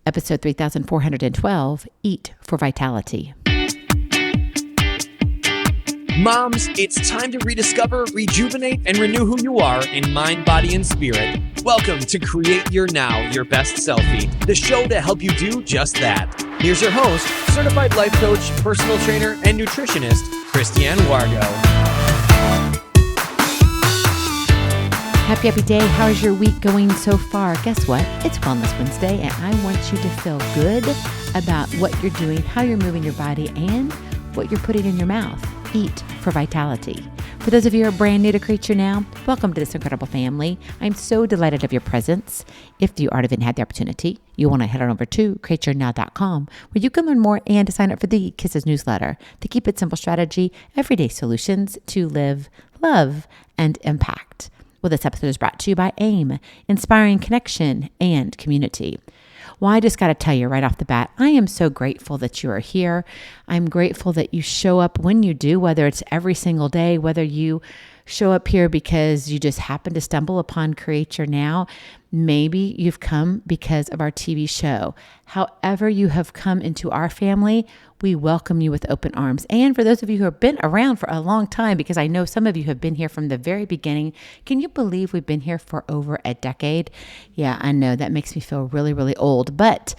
Episode 3412, Eat for Vitality. Moms, it's time to rediscover, rejuvenate, and renew who you are in mind, body, and spirit. Welcome to Create Your Now, Your Best Selfie, the show to help you do just that. Here's your host, certified life coach, personal trainer, and nutritionist, Christiane Wargo. Happy day. How's your week going so far? Guess what? It's Wellness Wednesday, and I want you to feel good about what you're doing, how you're moving your body, and what you're putting in your mouth. Eat for vitality. For those of you who are brand new to Create Your Now, welcome to this incredible family. I'm so delighted of your presence. If you already haven't had the opportunity, you want to head on over to createyournow.com, where you can learn more and to sign up for the Kisses newsletter, the Keep It Simple strategy, everyday solutions to live, love, and impact. Well, this episode is brought to you by AIM, Inspiring Connection and Community. Well, I just got to tell you right off the bat, I am so grateful that you are here. I'm grateful that you show up when you do, whether it's every single day, whether you show up here because you just happen to stumble upon Create Your Now. Maybe you've come because of our TV show. However you have come into our family, we welcome you with open arms. And for those of you who have been around for a long time, because I know some of you have been here from the very beginning, can you believe we've been here for over a decade? Yeah, I know that makes me feel really, really old, but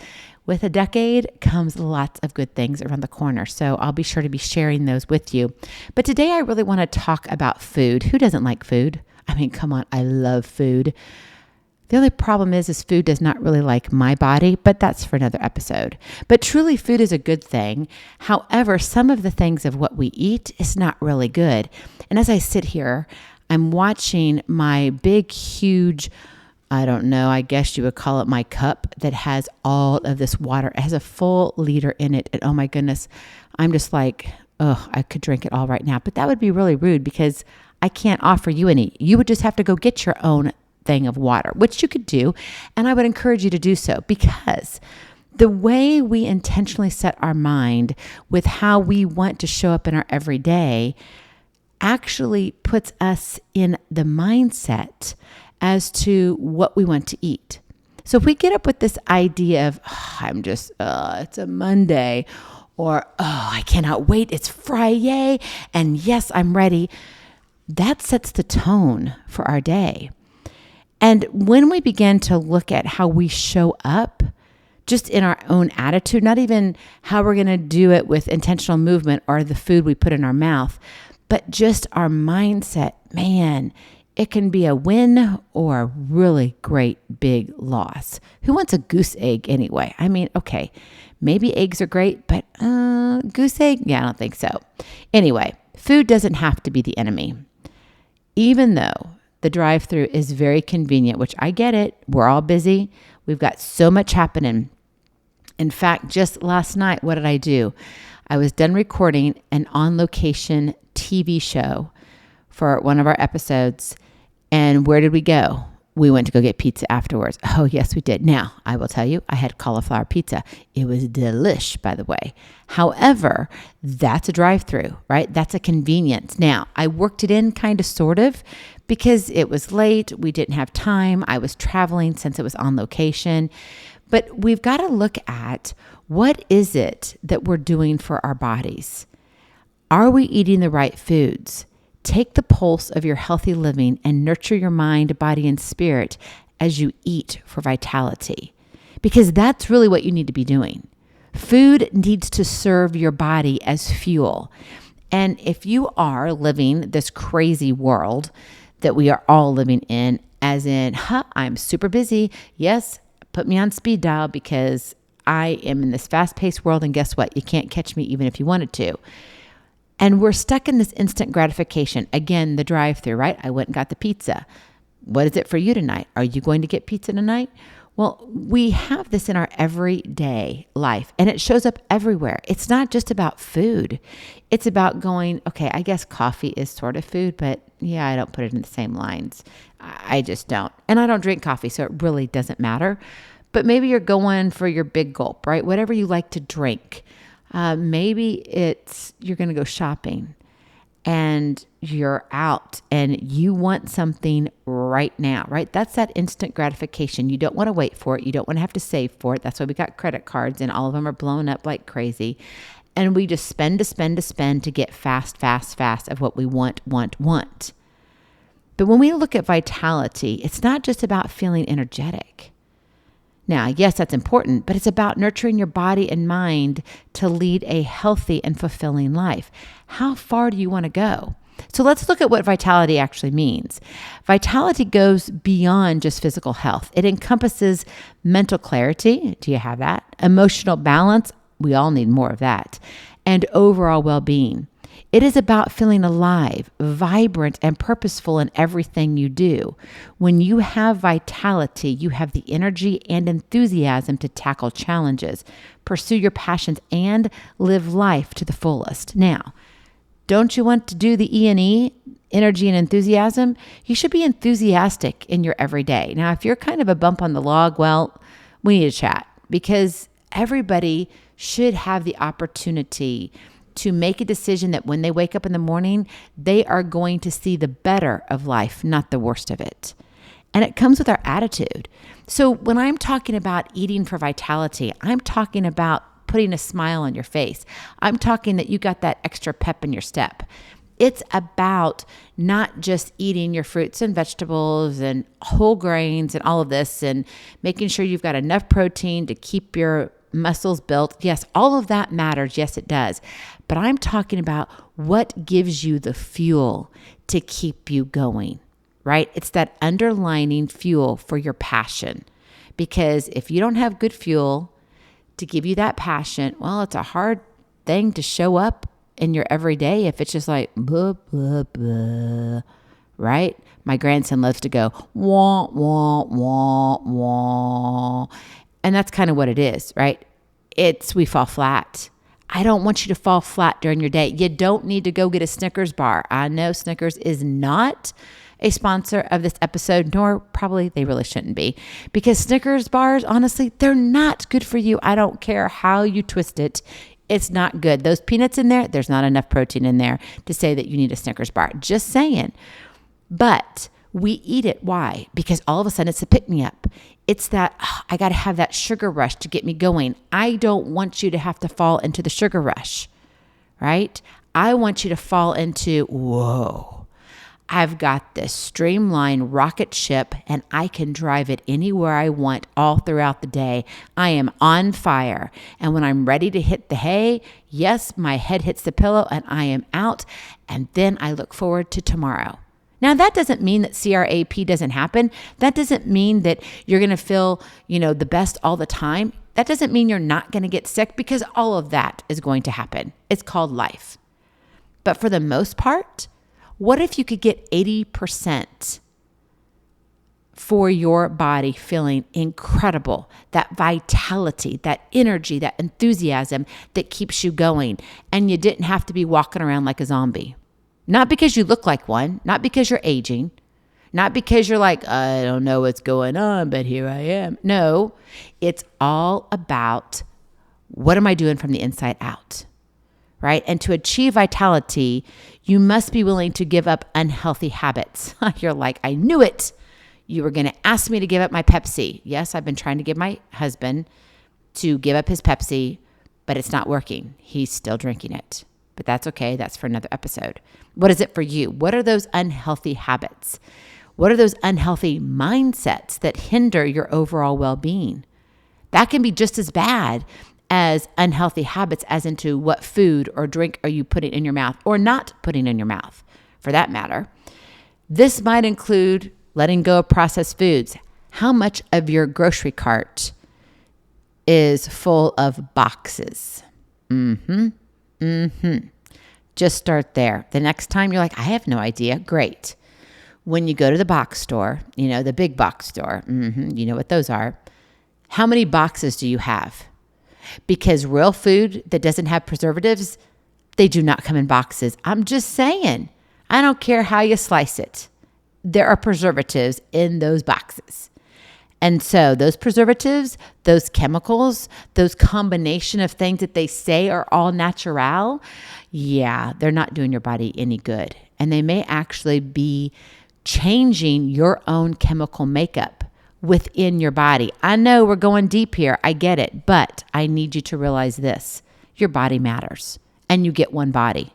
with a decade comes lots of good things around the corner. So I'll be sure to be sharing those with you. But today I really want to talk about food. Who doesn't like food? I mean, come on, I love food. The only problem is food does not really like my body, but that's for another episode. But truly, food is a good thing. However, some of the things of what we eat is not really good. And as I sit here, I'm watching my big, huge, I don't know, I guess you would call it my cup that has all of this water. It has a full liter in it. And oh my goodness, I'm just like, oh, I could drink it all right now. But that would be really rude because I can't offer you any. You would just have to go get your own thing of water, which you could do. And I would encourage you to do so because the way we intentionally set our mind with how we want to show up in our everyday actually puts us in the mindset as to what we want to eat. So if we get up with this idea of, it's a Monday, or, I cannot wait, it's Friday, and yes, I'm ready, that sets the tone for our day. And when we begin to look at how we show up, just in our own attitude, not even how we're going to do it with intentional movement or the food we put in our mouth, but just our mindset, man, it can be a win or a really great big loss. Who wants a goose egg anyway? I mean, okay, maybe eggs are great, but goose egg? Yeah, I don't think so. Anyway, food doesn't have to be the enemy. Even though the drive-thru is very convenient, which I get it. We're all busy. We've got so much happening. In fact, just last night, what did I do? I was done recording an on-location TV show for one of our episodes. And where did we go? We went to go get pizza afterwards. Oh, yes, we did. Now, I will tell you, I had cauliflower pizza. It was delish, by the way. However, that's a drive-thru, right? That's a convenience. Now, I worked it in kind of, sort of, because it was late. We didn't have time. I was traveling since it was on location. But we've got to look at what is it that we're doing for our bodies? Are we eating the right foods? Take the pulse of your healthy living and nurture your mind, body, and spirit as you eat for vitality, because that's really what you need to be doing. Food needs to serve your body as fuel. And if you are living this crazy world that we are all living in, as in, I'm super busy. Yes, put me on speed dial because I am in this fast-paced world, and guess what? You can't catch me even if you wanted to. And we're stuck in this instant gratification. Again, the drive-thru, right? I went and got the pizza. What is it for you tonight? Are you going to get pizza tonight? Well, we have this in our everyday life, and it shows up everywhere. It's not just about food. It's about going, okay, I guess coffee is sort of food, but yeah, I don't put it in the same lines. I just don't. And I don't drink coffee, so it really doesn't matter. But maybe you're going for your big gulp, right? Whatever you like to drink. Maybe you're going to go shopping. and you're out and you want something right now, right? That's that instant gratification. You don't want to wait for it. You don't want to have to save for it. That's why we got credit cards and all of them are blown up like crazy. And we just spend to get fast of what we want. But when we look at vitality, it's not just about feeling energetic. Now, yes, that's important, but it's about nurturing your body and mind to lead a healthy and fulfilling life. How far do you want to go? So let's look at what vitality actually means. Vitality goes beyond just physical health. It encompasses mental clarity. Do you have that? Emotional balance. We all need more of that. And overall well-being. It is about feeling alive, vibrant, and purposeful in everything you do. When you have vitality, you have the energy and enthusiasm to tackle challenges, pursue your passions, and live life to the fullest. Now, don't you want to do the E&E, energy and enthusiasm? You should be enthusiastic in your everyday. Now, if you're kind of a bump on the log, well, we need to chat because everybody should have the opportunity to make a decision that when they wake up in the morning, they are going to see the better of life, not the worst of it. And it comes with our attitude. So when I'm talking about eating for vitality, I'm talking about putting a smile on your face. I'm talking that you got that extra pep in your step. It's about not just eating your fruits and vegetables and whole grains and all of this and making sure you've got enough protein to keep your muscles built. Yes, all of that matters. Yes, it does. But I'm talking about what gives you the fuel to keep you going, right? It's that underlining fuel for your passion. Because if you don't have good fuel to give you that passion, well, it's a hard thing to show up in your everyday if it's just like, blah, blah, blah, right? My grandson loves to go, wah, wah, wah, wah. And that's kind of what it is, right? We fall flat. I don't want you to fall flat during your day. You don't need to go get a Snickers bar. I know Snickers is not a sponsor of this episode, nor probably they really shouldn't be, because Snickers bars, honestly, they're not good for you. I don't care how you twist it. It's not good. Those peanuts in there, there's not enough protein in there to say that you need a Snickers bar. Just saying. But we eat it. Why? Because all of a sudden it's a pick-me-up. It's that, I got to have that sugar rush to get me going. I don't want you to have to fall into the sugar rush, right? I want you to fall into, whoa, I've got this streamlined rocket ship and I can drive it anywhere I want all throughout the day. I am on fire. And when I'm ready to hit the hay, yes, my head hits the pillow and I am out. And then I look forward to tomorrow. Now, that doesn't mean that CRAP doesn't happen. That doesn't mean that you're going to feel, the best all the time. That doesn't mean you're not going to get sick, because all of that is going to happen. It's called life. But for the most part, what if you could get 80% for your body feeling incredible, that vitality, that energy, that enthusiasm that keeps you going, and you didn't have to be walking around like a zombie? Not because you look like one, not because you're aging, not because you're like, I don't know what's going on, but here I am. No, it's all about what am I doing from the inside out, right? And to achieve vitality, you must be willing to give up unhealthy habits. You're like, I knew it. You were going to ask me to give up my Pepsi. Yes, I've been trying to get my husband to give up his Pepsi, but it's not working. He's still drinking it. But that's okay. That's for another episode. What is it for you? What are those unhealthy habits? What are those unhealthy mindsets that hinder your overall well-being? That can be just as bad as unhealthy habits, as into what food or drink are you putting in your mouth or not putting in your mouth, for that matter. This might include letting go of processed foods. How much of your grocery cart is full of boxes? Just start there. The next time you're like, I have no idea. Great. When you go to the box store, the big box store, you know what those are. How many boxes do you have? Because real food that doesn't have preservatives, they do not come in boxes. I'm just saying. I don't care how you slice it. There are preservatives in those boxes. And so those preservatives, those chemicals, those combination of things that they say are all natural, yeah, they're not doing your body any good. And they may actually be changing your own chemical makeup within your body. I know we're going deep here. I get it. But I need you to realize this. Your body matters. And you get one body.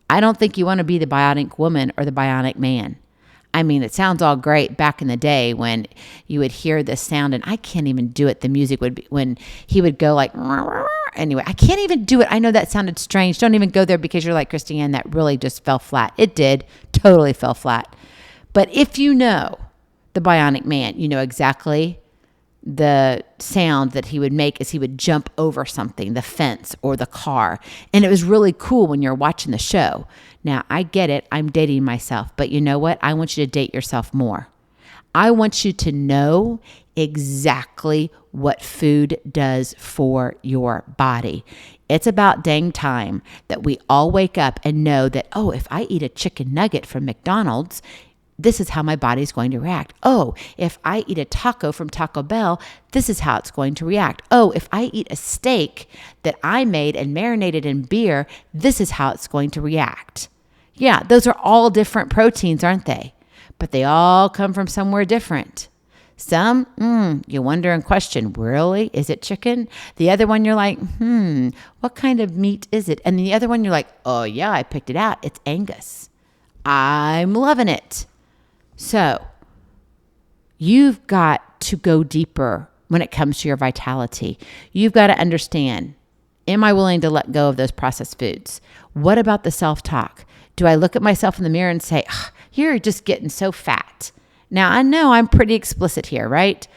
I don't think you want to be the bionic woman or the bionic man. I mean, it sounds all great back in the day when you would hear this sound, and I can't even do it. The music would be when he would go like, anyway, I can't even do it. I know that sounded strange. Don't even go there because you're like, Christiane, that really just fell flat. It did. Totally fell flat. But if you know the bionic man, you know exactly the sound that he would make as he would jump over something, the fence or the car. And it was really cool when you're watching the show. Now, I get it. I'm dating myself. But you know what? I want you to date yourself more. I want you to know exactly what food does for your body. It's about dang time that we all wake up and know that, oh, if I eat a chicken nugget from McDonald's, this is how my body's going to react. Oh, if I eat a taco from Taco Bell, this is how it's going to react. Oh, if I eat a steak that I made and marinated in beer, this is how it's going to react. Yeah, those are all different proteins, aren't they? But they all come from somewhere different. Some, you wonder and question, really? Is it chicken? The other one, you're like, what kind of meat is it? And the other one, you're like, oh yeah, I picked it out. It's Angus. I'm loving it. So you've got to go deeper when it comes to your vitality. You've got to understand, am I willing to let go of those processed foods? What about the self-talk? Do I look at myself in the mirror and say, you're just getting so fat? Now, I know I'm pretty explicit here, right?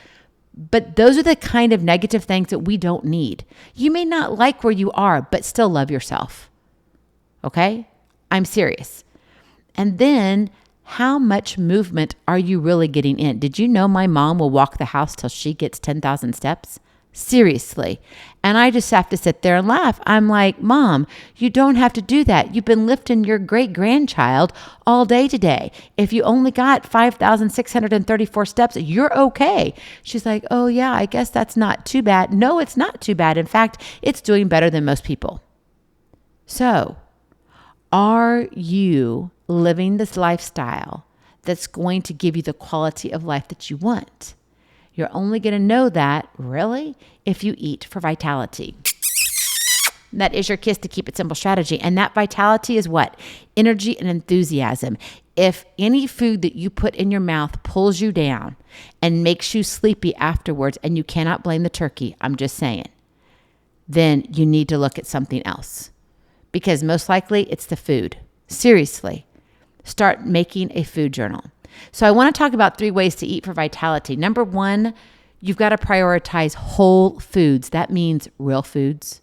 But those are the kind of negative things that we don't need. You may not like where you are, but still love yourself. Okay? I'm serious. And then how much movement are you really getting in? Did you know my mom will walk the house till she gets 10,000 steps? Seriously. And I just have to sit there and laugh. I'm like, Mom, you don't have to do that. You've been lifting your great-grandchild all day today. If you only got 5,634 steps, you're okay. She's like, oh yeah, I guess that's not too bad. No, it's not too bad. In fact, it's doing better than most people. So, are you living this lifestyle that's going to give you the quality of life that you want? You're only going to know that, really, if you eat for vitality. That is your kiss to keep it simple strategy. And that vitality is what? Energy and enthusiasm. If any food that you put in your mouth pulls you down and makes you sleepy afterwards, and you cannot blame the turkey, I'm just saying, then you need to look at something else. Because most likely it's the food. Seriously, start making a food journal. So I want to talk about 3 ways to eat for vitality. Number 1, you've got to prioritize whole foods. That means real foods.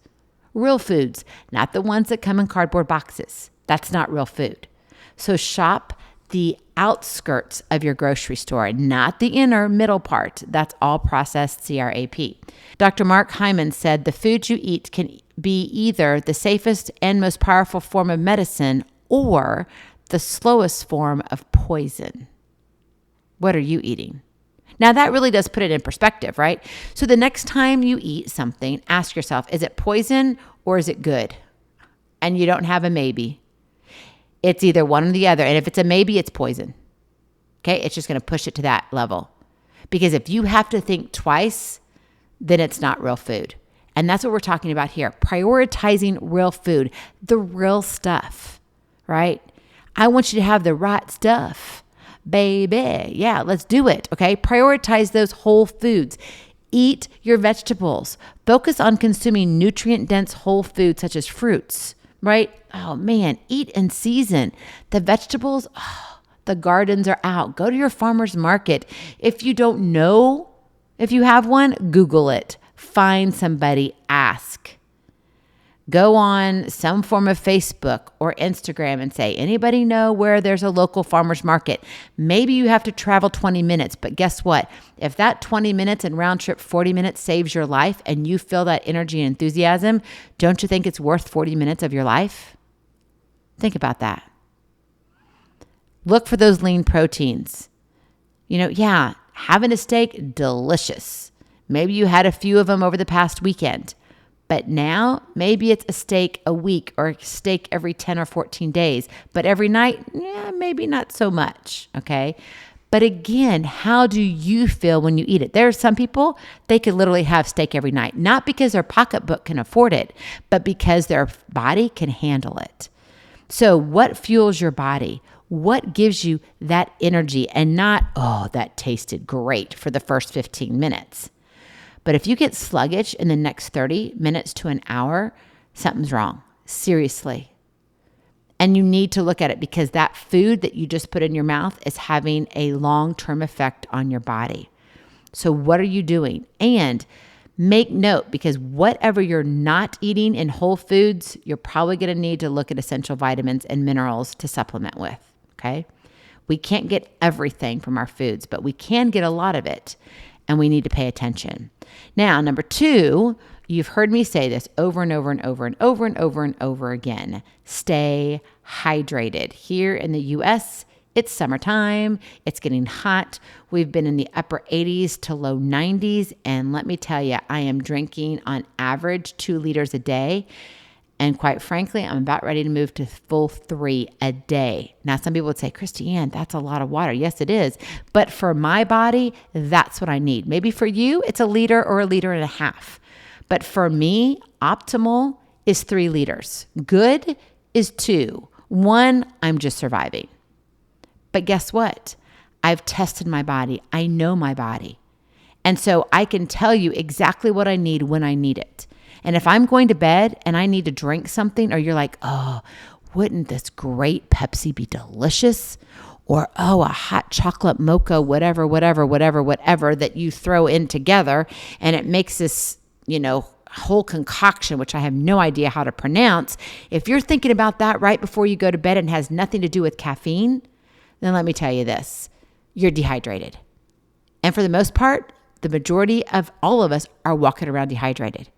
Real foods, not the ones that come in cardboard boxes. That's not real food. So shop the outskirts of your grocery store, not the inner middle part. That's all processed CRAP. Dr. Mark Hyman said the food you eat can be either the safest and most powerful form of medicine or the slowest form of poison. What are you eating? Now that really does put it in perspective, right? So the next time you eat something, ask yourself, is it poison or is it good? And you don't have a maybe. It's either one or the other. And if it's a maybe, it's poison. Okay? It's just going to push it to that level. Because if you have to think twice, then it's not real food. And that's what we're talking about here. Prioritizing real food, the real stuff, right? I want you to have the right stuff. Baby, yeah, let's do it, okay? Prioritize those whole foods. Eat your vegetables. Focus on consuming nutrient-dense whole foods such as fruits, right? Oh man, eat in season. The vegetables, the gardens are out. Go to your farmer's market. If you don't know if you have one, Google it. Find somebody, ask. Go on some form of Facebook or Instagram and say, anybody know where there's a local farmer's market? Maybe you have to travel 20 minutes, but guess what? If that 20 minutes and round trip 40 minutes saves your life and you feel that energy and enthusiasm, don't you think it's worth 40 minutes of your life? Think about that. Look for those lean proteins. Yeah, Having a steak, delicious. Maybe you had a few of them over the past weekend. But now, maybe it's a steak a week or a steak every 10 or 14 days. But every night, maybe not so much, okay? But again, how do you feel when you eat it? There are some people, they could literally have steak every night, not because their pocketbook can afford it, but because their body can handle it. So what fuels your body? What gives you that energy and not, oh, that tasted great for the first 15 minutes? But if you get sluggish in the next 30 minutes to an hour, something's wrong. Seriously. And you need to look at it because that food that you just put in your mouth is having a long-term effect on your body. So what are you doing? And make note, because whatever you're not eating in whole foods, you're probably going to need to look at essential vitamins and minerals to supplement with, okay? We can't get everything from our foods, but we can get a lot of it, and we need to pay attention. Now, number 2, you've heard me say this over and over and over and over and over and over again. Stay hydrated. Here in the U.S., it's summertime. It's getting hot. We've been in the upper 80s to low 90s. And let me tell you, I am drinking on average 2 liters a day. And quite frankly, I'm about ready to move to full 3 a day. Now, some people would say, Christiane, that's a lot of water. Yes, it is. But for my body, that's what I need. Maybe for you, it's a liter or a liter and a half. But for me, optimal is 3 liters. Good is 2. 1, I'm just surviving. But guess what? I've tested my body. I know my body. And so I can tell you exactly what I need when I need it. And if I'm going to bed and I need to drink something, or you're like, oh, wouldn't this great Pepsi be delicious? Or, oh, a hot chocolate mocha, whatever that you throw in together, and it makes this, whole concoction, which I have no idea how to pronounce. If you're thinking about that right before you go to bed and has nothing to do with caffeine, then let me tell you this, you're dehydrated. And for the most part, the majority of all of us are walking around dehydrated.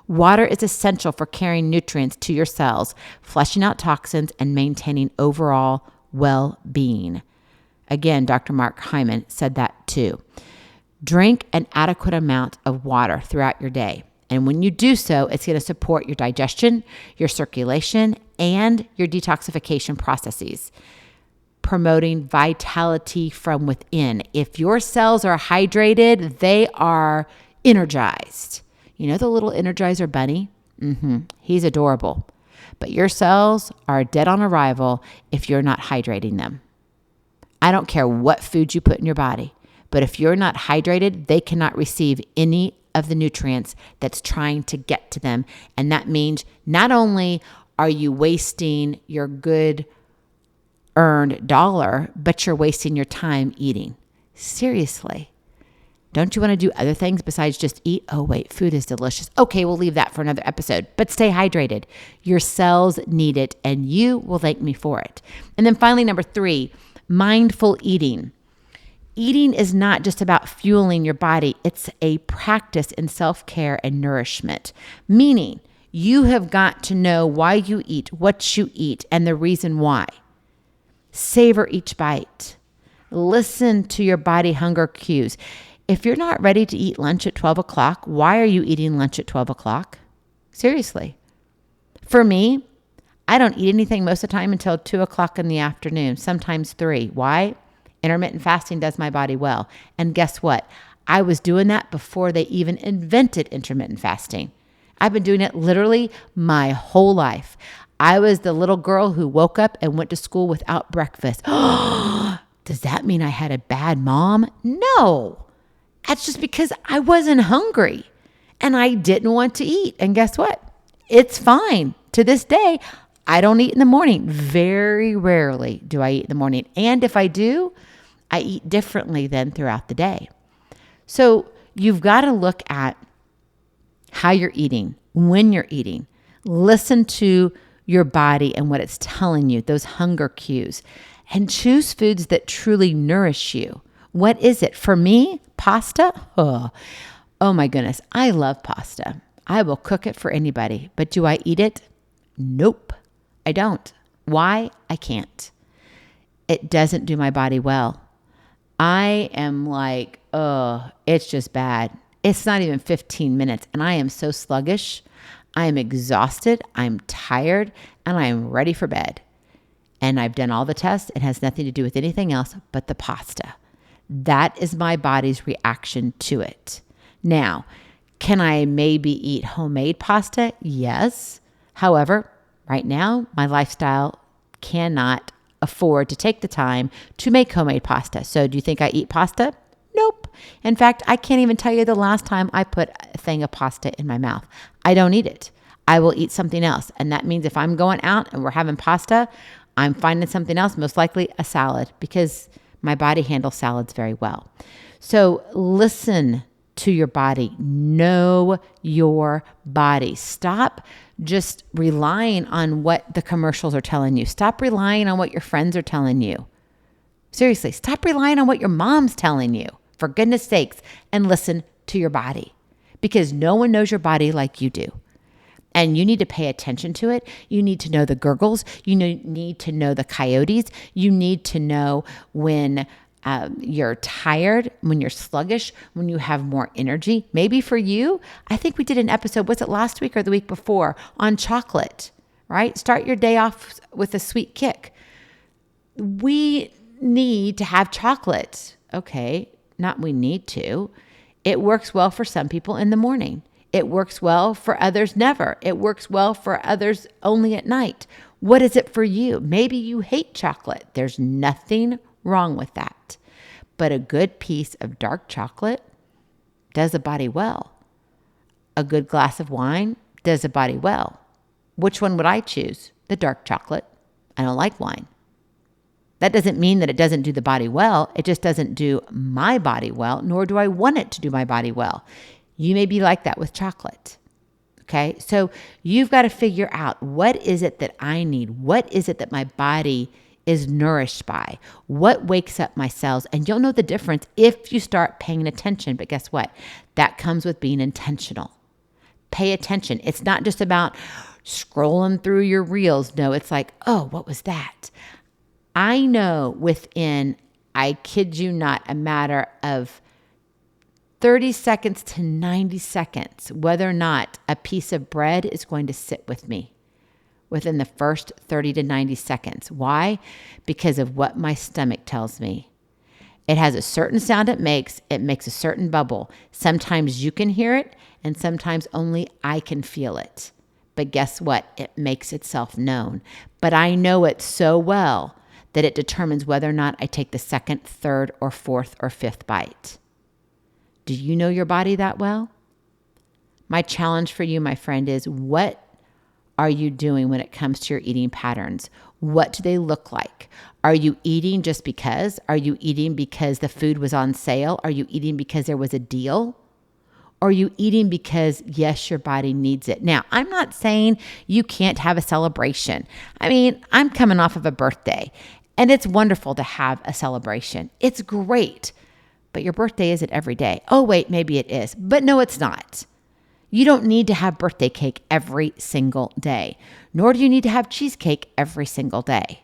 Water is essential for carrying nutrients to your cells, flushing out toxins, and maintaining overall well-being. Again, Dr. Mark Hyman said that too. Drink an adequate amount of water throughout your day. And when you do so, it's going to support your digestion, your circulation, and your detoxification processes, promoting vitality from within. If your cells are hydrated, they are energized. You know the little Energizer bunny? He's adorable. But your cells are dead on arrival if you're not hydrating them. I don't care what food you put in your body, but if you're not hydrated, they cannot receive any of the nutrients that's trying to get to them. And that means not only are you wasting your good earned dollar, but you're wasting your time eating. Seriously. Don't you want to do other things besides just eat? Oh, wait, food is delicious. Okay, we'll leave that for another episode. But stay hydrated. Your cells need it, and you will thank me for it. And then finally, number 3, mindful eating. Eating is not just about fueling your body. It's a practice in self-care and nourishment, meaning you have got to know why you eat, what you eat, and the reason why. Savor each bite. Listen to your body hunger cues. If you're not ready to eat lunch at 12 o'clock, why are you eating lunch at 12 o'clock? Seriously. For me, I don't eat anything most of the time until 2 o'clock in the afternoon, sometimes 3. Why? Intermittent fasting does my body well. And guess what? I was doing that before they even invented intermittent fasting. I've been doing it literally my whole life. I was the little girl who woke up and went to school without breakfast. Does that mean I had a bad mom? No. That's just because I wasn't hungry and I didn't want to eat. And guess what? It's fine. To this day, I don't eat in the morning. Very rarely do I eat in the morning. And if I do, I eat differently than throughout the day. So you've got to look at how you're eating, when you're eating. Listen to your body and what it's telling you, those hunger cues, and choose foods that truly nourish you. What is it? For me, pasta? Oh my goodness. I love pasta. I will cook it for anybody. But do I eat it? Nope, I don't. Why? I can't. It doesn't do my body well. I am like, oh, it's just bad. It's not even 15 minutes and I am so sluggish. I am exhausted. I'm tired and I am ready for bed. And I've done all the tests. It has nothing to do with anything else but the pasta. That is my body's reaction to it. Now, can I maybe eat homemade pasta? Yes. However, right now, my lifestyle cannot afford to take the time to make homemade pasta. So do you think I eat pasta? Nope. In fact, I can't even tell you the last time I put a thing of pasta in my mouth. I don't eat it. I will eat something else. And that means if I'm going out and we're having pasta, I'm finding something else, most likely a salad, because my body handles salads very well. So listen to your body. Know your body. Stop just relying on what the commercials are telling you. Stop relying on what your friends are telling you. Seriously, stop relying on what your mom's telling you, for goodness sakes, and listen to your body, because no one knows your body like you do. And you need to pay attention to it. You need to know the gurgles. You need to know the coyotes. You need to know when you're tired, when you're sluggish, when you have more energy. Maybe for you, I think we did an episode, was it last week or the week before, on chocolate, right? Start your day off with a sweet kick. We need to have chocolate. Okay, not we need to. It works well for some people in the morning. It works well for others never. It works well for others only at night. What is it for you? Maybe you hate chocolate. There's nothing wrong with that. But a good piece of dark chocolate does the body well. A good glass of wine does the body well. Which one would I choose? The dark chocolate. I don't like wine. That doesn't mean that it doesn't do the body well. It just doesn't do my body well, nor do I want it to do my body well. You may be like that with chocolate. Okay, so you've got to figure out, what is it that I need? What is it that my body is nourished by? What wakes up my cells? And you'll know the difference if you start paying attention. But guess what? That comes with being intentional. Pay attention. It's not just about scrolling through your reels. No, it's like, oh, what was that? I know within, I kid you not, a matter of 30 seconds to 90 seconds, whether or not a piece of bread is going to sit with me within the first 30 to 90 seconds. Why? Because of what my stomach tells me. It has a certain sound it makes a certain bubble. Sometimes you can hear it, and sometimes only I can feel it. But guess what? It makes itself known. But I know it so well that it determines whether or not I take the second, third, or fourth, or fifth bite. Do you know your body that well? My challenge for you, my friend, is what are you doing when it comes to your eating patterns? What do they look like? Are you eating just because? Are you eating because the food was on sale? Are you eating because there was a deal? Or are you eating because, yes, your body needs it? Now, I'm not saying you can't have a celebration. I mean, I'm coming off of a birthday, and it's wonderful to have a celebration. It's great. But your birthday isn't every day. Oh, wait, maybe it is. But no, it's not. You don't need to have birthday cake every single day, nor do you need to have cheesecake every single day.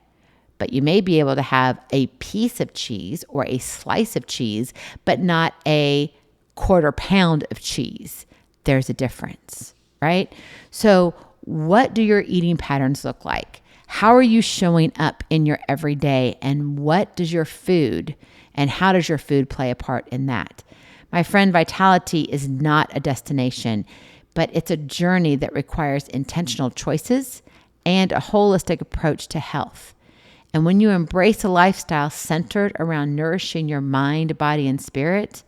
But you may be able to have a piece of cheese or a slice of cheese, but not a quarter pound of cheese. There's a difference, right? So what do your eating patterns look like? How are you showing up in your everyday, and what does your food and how does your food play a part in that? My friend, vitality is not a destination, but it's a journey that requires intentional choices and a holistic approach to health. And when you embrace a lifestyle centered around nourishing your mind, body, and spirit,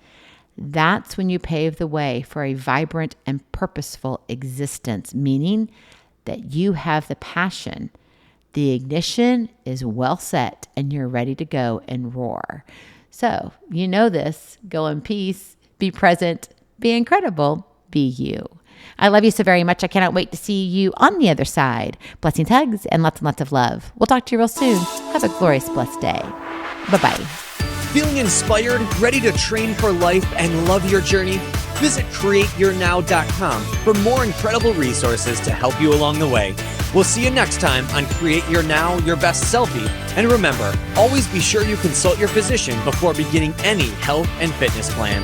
that's when you pave the way for a vibrant and purposeful existence, meaning that you have the passion. The ignition is well set and you're ready to go and roar. So, you know this. Go in peace, be present, be incredible, be you. I love you so very much. I cannot wait to see you on the other side. Blessings, hugs, and lots of love. We'll talk to you real soon. Have a glorious, blessed day. Bye-bye. Feeling inspired, ready to train for life and love your journey? Visit createyournow.com for more incredible resources to help you along the way. We'll see you next time on Create Your Now, Your Best Selfie. And remember, always be sure you consult your physician before beginning any health and fitness plan.